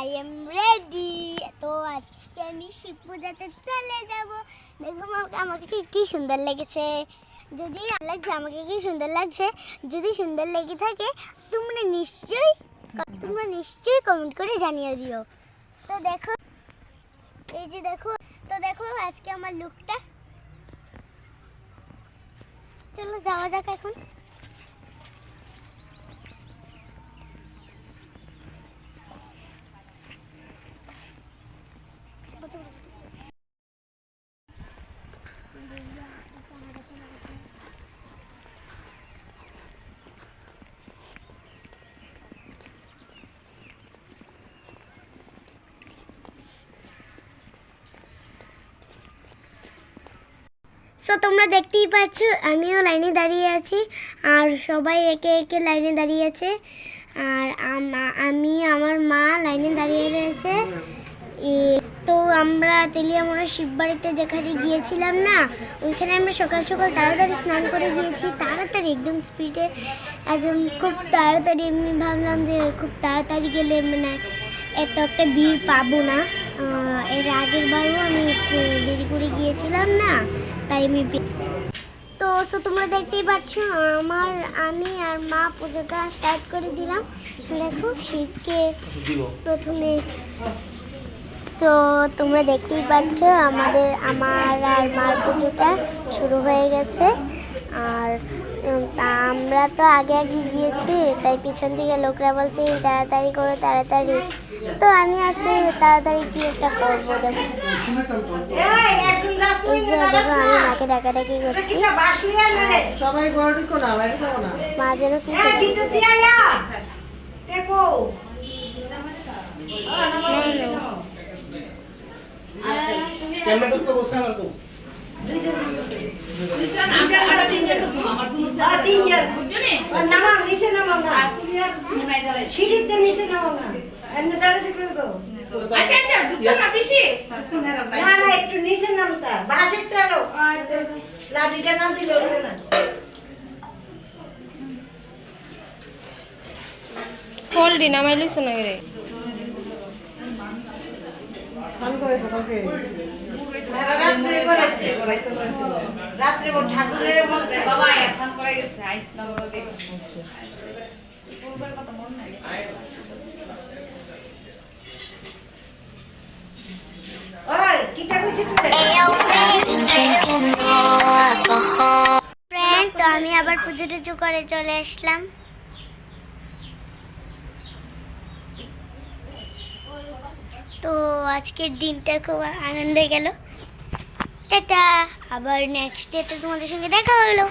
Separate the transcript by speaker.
Speaker 1: I am ready. তো আজকে আমি শিব পূজাতে চলে যাব। দেখো আমাকে কি সুন্দর লেগেছে। যদি লাগছে আমাকে কি সুন্দর লাগছে, যদি সুন্দর লেগে থাকে তোমরা নিশ্চয়ই কমেন্ট করে জানিয়ে দিও। তো দেখো, এই যে দেখো, তো দেখো আজকে আমার লুকটা। চলো যাওয়া যাক এখন। সো তোমরা দেখতেই পাচ্ছ আমিও লাইনে দাঁড়িয়ে আছি, আর সবাই একে একে লাইনে দাঁড়িয়ে আছে, আর আমি আমার মা লাইনে দাঁড়িয়ে রয়েছে। তো আমরা তেলিয়ামুড়া শিববাড়িতে যেখানে গিয়েছিলাম না, ওইখানে আমরা সকাল সকাল তাড়াতাড়ি স্নান করে গিয়েছি, তাড়াতাড়ি একদম স্পিডে, একদম খুব তাড়াতাড়ি। আমি ভাবলাম যে খুব তাড়াতাড়ি গেলে মানে এত একটা ভিড় পাবো না। এর আগের বারও আমি একটু দেরি করে গিয়েছিলাম না, তাই আমি তো তোমরা দেখতেই পাচ্ছ আমি আর মা পুজোটা স্টার্ট করে দিলাম। দেখো শিবকে প্রথমে। তো তোমরা দেখতেই পাচ্ছ আমার আর মার পুজোটা শুরু হয়ে গেছে। আর আমরা তো আগে গিয়েছি, তাই পিছন থেকে লোকরা বলছে তাড়াতাড়ি করো তাড়াতাড়ি। তো আমি আসছি তাড়াতাড়ি কি একটা করবো। দেখো এই যে দেখো আমি মাকে ডাকাডাকি করছি, মা যেন কি
Speaker 2: একটু নিচে নামতা বাসেরটা লাঠিটা না দিলে উঠবে না।
Speaker 3: ফলডি নামাইলি শোনা রে
Speaker 2: রাত্রে ও ঠাকুরের মধ্যে বাবা আসান করে গেছে আইস না বড় দেখ পূর্বের কথা মনে নাই। ওই কিটা কইছিস তুই?
Speaker 1: ফ্রেন্ড, তো আমি আবার পুজো টুজো করে চলে আসলাম। তো আজকের দিনটা খুব আনন্দে গেল। টাটা, আবার নেক্সট ডেতে তোমাদের সঙ্গে দেখা হলো।